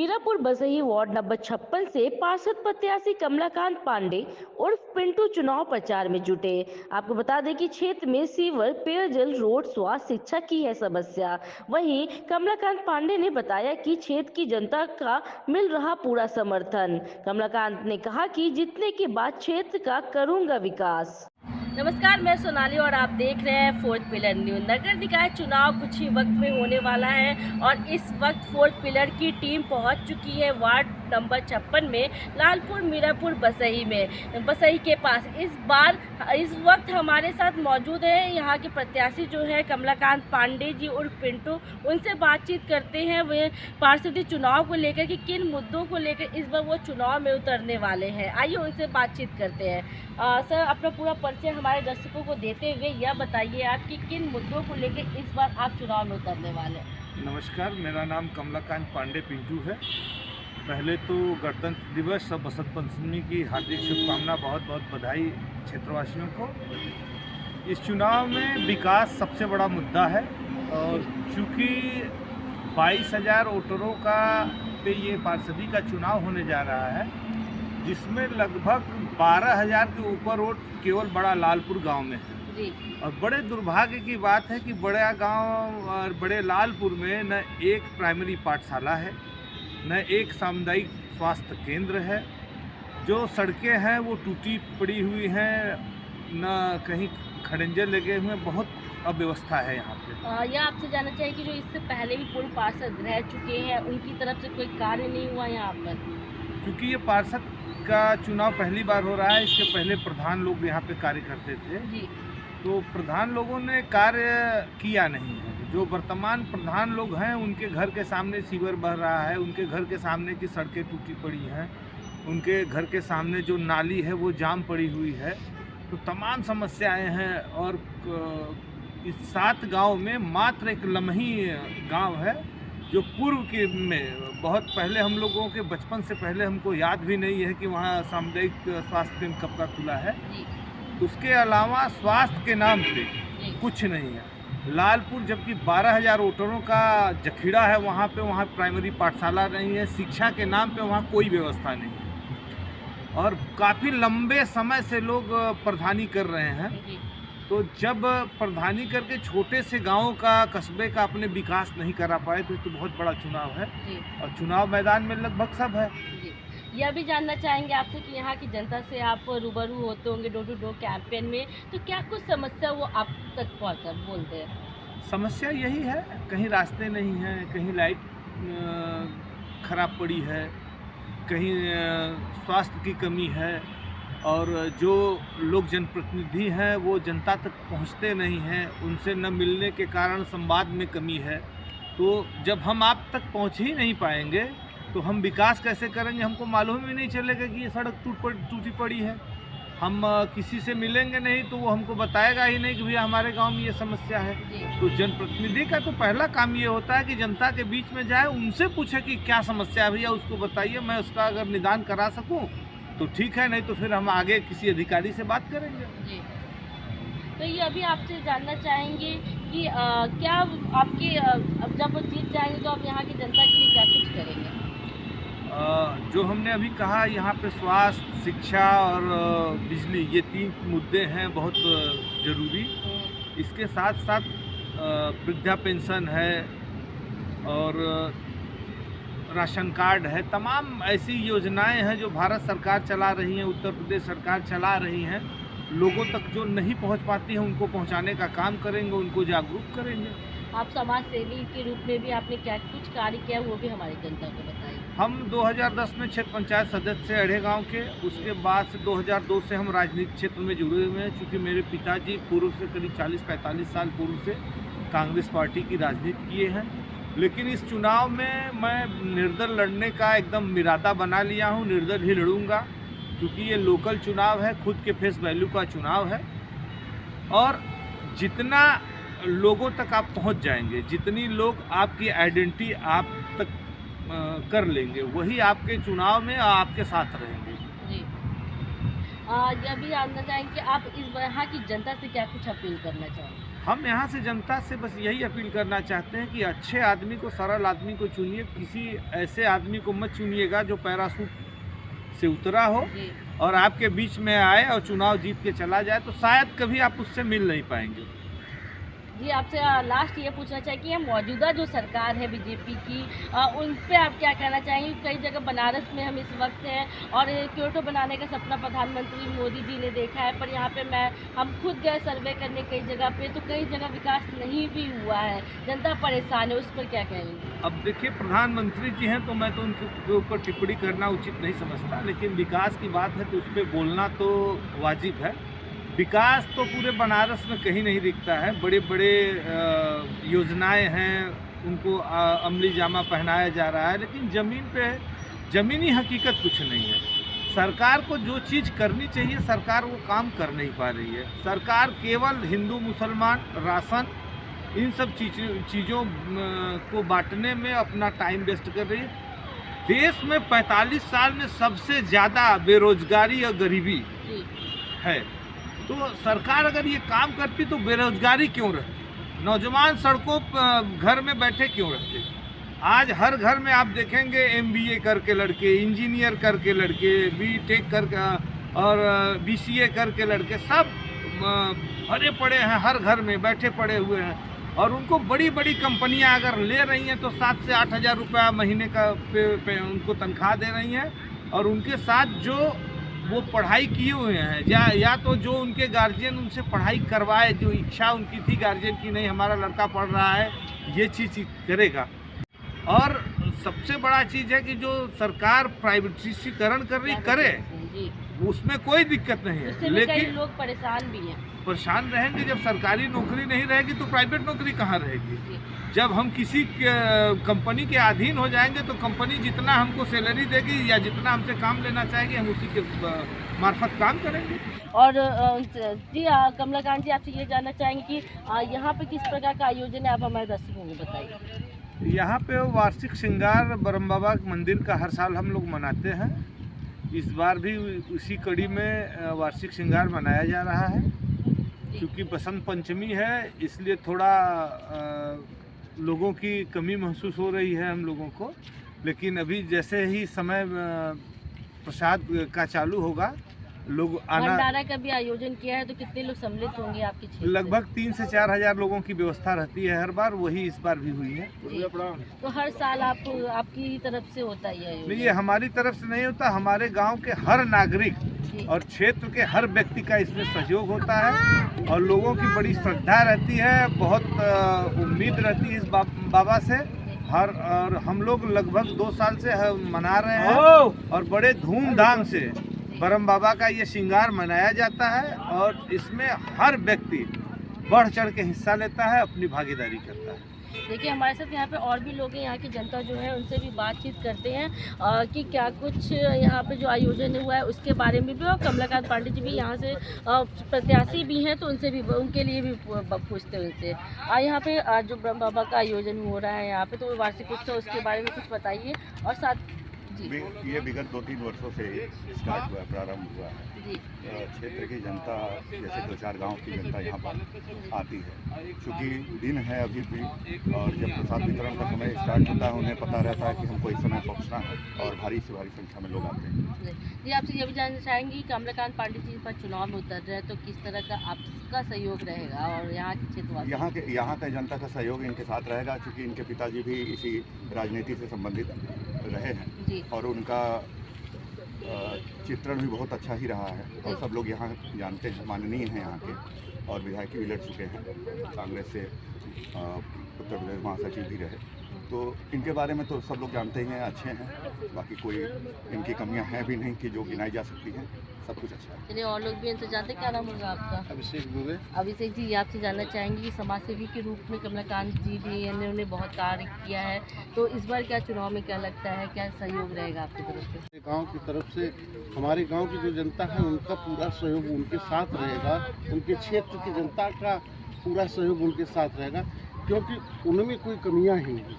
मीरापुर बसही ward number 56 से पार्षद प्रत्याशी कमलाकांत पांडे उर्फ पिंटू चुनाव प्रचार में जुटे। आपको बता दें कि क्षेत्र में सीवर, पेयजल, रोड, स्वास्थ्य, शिक्षा की है समस्या। वहीं कमलाकांत पांडे ने बताया कि क्षेत्र की जनता का मिल रहा पूरा समर्थन। कमलाकांत ने कहा कि जीतने के बाद क्षेत्र का करूंगा विकास। नमस्कार, मैं सोनाली और आप देख रहे हैं फोर्थ पिलर न्यूज। नगर निकाय चुनाव कुछ ही वक्त में होने वाला है और इस वक्त फोर्थ पिलर की टीम पहुंच चुकी है वार्ड नंबर 56 में, लालपुर मीरापुर बसही में, बसही के पास। इस वक्त हमारे साथ मौजूद है यहाँ के प्रत्याशी जो है कमलाकांत पांडे जी उर्फ पिंटू। उनसे बातचीत करते हैं वे पार्षदी चुनाव को लेकर कि किन मुद्दों को लेकर इस बार वो चुनाव में उतरने वाले हैं। आइए उनसे बातचीत करते हैं। सर, अपना पूरा परिचय हमारे दर्शकों को देते हुए यह बताइए आप कि किन मुद्दों को लेकर इस बार आप चुनाव में उतरने वाले हैं। नमस्कार, मेरा नाम कमलाकांत पांडे पिंटू है। पहले तो गणतंत्र दिवस और बसंत पंचमी की हार्दिक शुभकामना, बहुत बहुत बधाई क्षेत्रवासियों को। इस चुनाव में विकास सबसे बड़ा मुद्दा है और चूँकि 22,000 वोटरों का पे ये पार्षदी का चुनाव होने जा रहा है, जिसमें लगभग 12,000 के ऊपर वोट केवल बड़ा लालपुर गांव में है जी। और बड़े दुर्भाग्य की बात है कि बड़ा गांव और बड़े लालपुर में न एक प्राइमरी पाठशाला है, न एक सामुदायिक स्वास्थ्य केंद्र है। जो सड़कें हैं वो टूटी पड़ी हुई हैं, न कहीं खड़ंजे लगे हुए हैं, बहुत अव्यवस्था है यहाँ पे। यह आपसे जानना चाहिए कि जो इससे पहले भी पूर्व पार्षद रह चुके हैं, उनकी तरफ से कोई कार्य नहीं हुआ यहाँ पर? क्योंकि ये पार्षद का चुनाव पहली बार हो रहा है, इसके पहले प्रधान लोग यहाँ पे कार्य करते थे जी। तो प्रधान लोगों ने कार्य किया नहीं है। जो वर्तमान प्रधान लोग हैं उनके घर के सामने सीवर बह रहा है, उनके घर के सामने की सड़कें टूटी पड़ी हैं, उनके घर के सामने जो नाली है वो जाम पड़ी हुई है। तो तमाम समस्याएं हैं और इस 7 गांव में मात्र एक लम्ही गांव है जो पूर्व के में बहुत पहले, हम लोगों के बचपन से पहले हमको याद भी नहीं है कि वहाँ सामुदायिक स्वास्थ्य केंद्र कब का खुला है। उसके अलावा स्वास्थ्य के नाम पे कुछ नहीं है। लालपुर जबकि 12,000 वोटरों का जखीरा है, वहाँ प्राइमरी पाठशाला नहीं है। शिक्षा के नाम पे वहाँ कोई व्यवस्था नहीं है और काफ़ी लंबे समय से लोग प्रधानी कर रहे हैं। तो जब प्रधानी करके छोटे से गांव का, कस्बे का अपने विकास नहीं करा पाए तो बहुत बड़ा चुनाव है और चुनाव मैदान में लगभग सब है। यह भी जानना चाहेंगे आपसे कि यहाँ की जनता से आप रूबरू होते होंगे डोर टू डोर कैंपेन में, तो क्या कुछ समस्या वो आप तक पहुँचा बोलते हैं? समस्या यही है, कहीं रास्ते नहीं हैं, कहीं लाइट खराब पड़ी है, कहीं स्वास्थ्य की कमी है और जो लोग जनप्रतिनिधि हैं वो जनता तक पहुंचते नहीं हैं, उनसे न मिलने के कारण संवाद में कमी है। तो जब हम आप तक पहुंच ही नहीं पाएंगे तो हम विकास कैसे करेंगे? हमको मालूम ही नहीं चलेगा कि ये सड़क टूटी पड़ी है। हम किसी से मिलेंगे नहीं तो वो हमको बताएगा ही नहीं कि भैया हमारे गांव में ये समस्या है। तो जनप्रतिनिधि का तो पहला काम ये होता है कि जनता के बीच में जाए, उनसे पूछे कि क्या समस्या है भैया, उसको बताइए, मैं उसका अगर निदान करा सकूँ तो ठीक है, नहीं तो फिर हम आगे किसी अधिकारी से बात करेंगे। जी। तो ये अभी आपसे जानना चाहेंगे कि क्या आपके अब जब जीत जाएंगे तो आप यहाँ की जनता के लिए क्या कुछ करेंगे? जो हमने अभी कहा, यहाँ पे स्वास्थ्य, शिक्षा और बिजली, ये 3 मुद्दे हैं बहुत ज़रूरी। इसके साथ साथ वृद्धा पेंशन है और राशन कार्ड है। तमाम ऐसी योजनाएं हैं जो भारत सरकार चला रही हैं, उत्तर प्रदेश सरकार चला रही हैं। लोगों तक जो नहीं पहुंच पाती हैं उनको पहुंचाने का काम करेंगे, उनको जागरूक करेंगे। आप समाज सेवी के रूप में भी आपने क्या कुछ कार्य किया वो भी हमारी जनता को बताइए। हम 2010 में क्षेत्र पंचायत सदस्य अढ़े गाँव के, उसके बाद से 2002 से हम राजनीतिक क्षेत्र में जुड़े हुए हैं। चूँकि मेरे पिताजी पूर्व से करीब 40-45 साल पूर्व से कांग्रेस पार्टी की राजनीति किए हैं, लेकिन इस चुनाव में मैं निर्दल लड़ने का एकदम इरादा बना लिया हूँ। निर्दल ही लड़ूंगा क्योंकि ये लोकल चुनाव है, खुद के फेस वैल्यू का चुनाव है और जितना लोगों तक आप पहुंच जाएंगे, जितनी लोग आपकी आइडेंटिटी आप तक कर लेंगे, वही आपके चुनाव में आपके साथ रहेंगे। जी। यह भी जानना चाहेंगे कि आप इस यहाँ की जनता से क्या कुछ अपील करना चाहेंगे? हम यहाँ से जनता से बस यही अपील करना चाहते हैं कि अच्छे आदमी को, सरल आदमी को चुनिए। किसी ऐसे आदमी को मत चुनिएगा जो पैराशूट से उतरा हो जी। और आपके बीच में आए और चुनाव जीत के चला जाए, तो शायद कभी आप उससे मिल नहीं पाएंगे। जी, आपसे लास्ट ये पूछना चाहिए कि मौजूदा जो सरकार है बीजेपी की, उन पे आप क्या कहना चाहेंगे? कई जगह बनारस में हम इस वक्त हैं और क्योटो बनाने का सपना प्रधानमंत्री मोदी जी ने देखा है, पर यहाँ पे हम खुद गए सर्वे करने कई जगह पे, तो कई जगह विकास नहीं भी हुआ है, जनता परेशान है, उस पर क्या कहेंगे? अब देखिए, प्रधानमंत्री जी हैं तो मैं तो उनके ऊपर टिप्पणी करना उचित नहीं समझता, लेकिन विकास की बात है तो उस पर बोलना तो वाजिब है। विकास तो पूरे बनारस में कहीं नहीं दिखता है। बड़े बड़े योजनाएं हैं, उनको अमली जामा पहनाया जा रहा है, लेकिन ज़मीन पे ज़मीनी हकीकत कुछ नहीं है। सरकार को जो चीज़ करनी चाहिए सरकार वो काम कर नहीं पा रही है। सरकार केवल हिंदू मुसलमान, राशन, इन सब चीज़ों को बांटने में अपना टाइम वेस्ट कर रही है। देश में 45 साल में सबसे ज़्यादा बेरोजगारी और गरीबी है, तो सरकार अगर ये काम करती तो बेरोजगारी क्यों रहती? नौजवान सड़कों घर में बैठे क्यों रहते? आज हर घर में आप देखेंगे MBA करके लड़के, इंजीनियर करके लड़के, BTech करके और BCA करके लड़के, सब भरे पड़े हैं, हर घर में बैठे पड़े हुए हैं। और उनको बड़ी बड़ी कंपनियां अगर ले रही हैं तो 7 से 8 हज़ार रुपया महीने का पे उनको तनख्वाह दे रही हैं। और उनके साथ जो वो पढ़ाई किए हुए हैं, या तो जो उनके गार्जियन उनसे पढ़ाई करवाए, जो इच्छा उनकी थी गार्जियन की, नहीं हमारा लड़का पढ़ रहा है, ये चीज़ करेगा। और सबसे बड़ा चीज़ है कि जो सरकार प्राइवेटीकरण कर रही करे, उसमें कोई दिक्कत नहीं है, लेकिन लोग परेशान भी हैं। परेशान रहेंगे। जब सरकारी नौकरी नहीं रहेगी तो प्राइवेट नौकरी कहाँ रहेगी? जब हम किसी कंपनी के अधीन हो जाएंगे तो कंपनी जितना हमको सैलरी देगी या जितना हमसे काम लेना चाहेगी, हम उसी के मार्फत काम करेंगे। और जी कमलाकांत जी, आपसे ये जानना चाहेंगे कि यहाँ पे किस प्रकार का आयोजन है, आप हमारे दर्शकों को बताइए। यहाँ पे वार्षिक श्रृंगार ब्रह्म बाबा मंदिर का हर साल हम लोग मनाते हैं। इस बार भी उसी कड़ी में वार्षिक श्रृंगार मनाया जा रहा है। क्योंकि बसंत पंचमी है, इसलिए थोड़ा लोगों की कमी महसूस हो रही है हम लोगों को। लेकिन अभी जैसे ही समय प्रसाद का चालू होगा, लोग आना। भंडारा का भी आयोजन किया है, तो कितने लोग सम्मिलित होंगे आपके क्षेत्र? लगभग 3 से 4 हज़ार लोगों की व्यवस्था रहती है हर बार, वही इस बार भी हुई है। तो हर साल आपकी तरफ से होता है ये? नहीं, ये हमारी तरफ से नहीं होता, हमारे गांव के हर नागरिक और क्षेत्र के हर व्यक्ति का इसमें सहयोग होता है। और लोगों की बड़ी श्रद्धा रहती है, बहुत उम्मीद रहती है इस बाबा से। और हम लोग लगभग 2 साल से मना रहे हैं और बड़े धूमधाम से ब्रह्म बाबा का ये श्रृंगार मनाया जाता है। और इसमें हर व्यक्ति बढ़ चढ़ के हिस्सा लेता है, अपनी भागीदारी करता है। देखिए, हमारे साथ यहाँ पे और भी लोग हैं, यहाँ की जनता जो है उनसे भी बातचीत करते हैं कि क्या कुछ यहाँ पे जो आयोजन हुआ है उसके बारे में भी। और कमलाकांत पांडे जी भी यहाँ से प्रत्याशी भी हैं, तो उनसे भी, उनके लिए भी पूछते हैं उनसे। यहाँ पे जो ब्रह्म बाबा का आयोजन हो रहा है यहाँ पे, तो वार्षिक उत्सव, उसके बारे में कुछ बताइए। और साथ ये विगत 2-3 वर्षों से स्टार्ट हुआ, प्रारंभ हुआ है। क्षेत्र की जनता, जैसे 2-4 गांव की जनता यहाँ पर आती है। क्योंकि दिन है अभी भी, और जब प्रसाद वितरण का समय स्टार्ट होता है, उन्हें पता रहता है कि हमको इस समय पहुँचना है, और भारी से भारी संख्या में लोग आते हैं। जी, आपसे ये भी जानना चाहेंगे, कमलाकांत पांडे जी पर चुनाव में उतर रहे हैं, तो किस तरह का आपका सहयोग रहेगा? और यहाँ के क्षेत्र यहाँ के जनता का सहयोग इनके साथ रहेगा, क्योंकि इनके पिताजी भी इसी राजनीति से संबंधित रहे हैं और उनका चित्रण भी बहुत अच्छा ही रहा है। और सब लोग यहाँ जानते हैं, माननीय हैं यहाँ के, और विधायक भी लड़ चुके हैं कांग्रेस से, उत्तर प्रदेश महासचिव भी रहे। तो इनके बारे में तो सब लोग जानते ही हैं, अच्छे हैं। बाकी कोई इनकी कमियां हैं भी नहीं कि जो गिनाई जा सकती हैं, सब कुछ अच्छा है। चलिए, और लोग भी इनसे जानते हैं। क्या नाम होगा आपका? अभिषेक दुबे। अभिषेक जी, आपसे जानना चाहेंगे कि समाज सेवी के रूप में कमलाकांत जी भी, इन्होंने बहुत कार्य किया है, तो इस बार क्या चुनाव में क्या लगता है, क्या सहयोग रहेगा आपकी तरफ से? गांव की तरफ से हमारे गांव की जो जनता है उनका पूरा सहयोग उनके साथ रहेगा, उनके क्षेत्र की जनता का पूरा सहयोग उनके साथ रहेगा, क्योंकि उनमें कोई कमियां ही नहीं।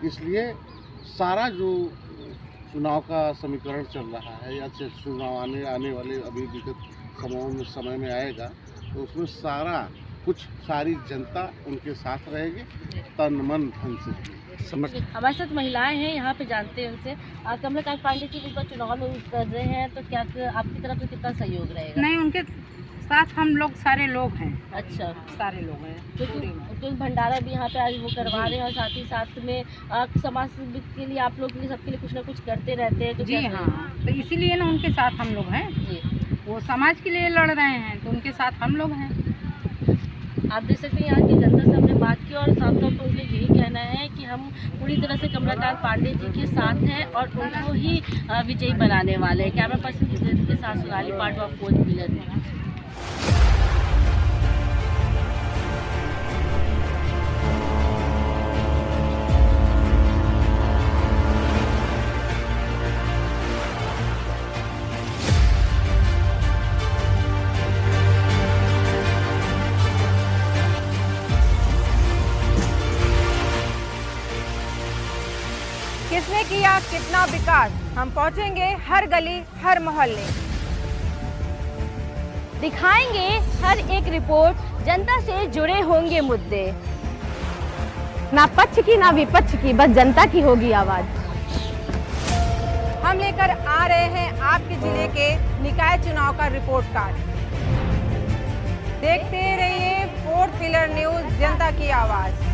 इसलिए सारा जो चुनाव का समीकरण चल रहा है, या चुनाव आने वाले अभी विगत समय में आएगा, तो उसमें सारा कुछ सारी जनता उनके साथ रहेगी, तन मन धन से। हमारे साथ महिलाएं हैं यहाँ पे, जानते हैं उनसे। कमलाकांत पांडे जी इस बार चुनाव में उतर रहे हैं, तो क्या आपकी तरफ से कितना सहयोग रहेगा? नहीं, उनके साथ हम लोग सारे लोग हैं। अच्छा, सारे लोग हैं। क्योंकि भंडारा भी यहाँ पे आज वो करवा रहे हैं, और साथ ही साथ में समाज के लिए आप लोग सबके लिए कुछ ना कुछ करते रहते हैं। तो जी हाँ, तो इसीलिए ना उनके साथ हम लोग हैं। जी, वो समाज के लिए लड़ रहे हैं, तो उनके साथ हम लोग हैं। आप देख सकते हैं यहाँ की जनता से हमने बात की, और साफ तौर पर उनका यही कहना है कि हम पूरी तरह से कमलाकांत पांडे जी के साथ हैं और उनको ही विजयी बनाने वाले हैं। कैमरा पर्सन के साथ सोनाली पांडवा, 4th पिलर। किसने किया कितना विकास, हम पहुंचेंगे हर गली हर मोहल्ले, दिखाएंगे हर एक रिपोर्ट, जनता से जुड़े होंगे मुद्दे। ना पक्ष की ना विपक्ष की, बस जनता की होगी आवाज। हम लेकर आ रहे हैं आपके जिले के निकाय चुनाव का रिपोर्ट कार्ड। देखते रहिए 4th पिलर न्यूज़, जनता की आवाज।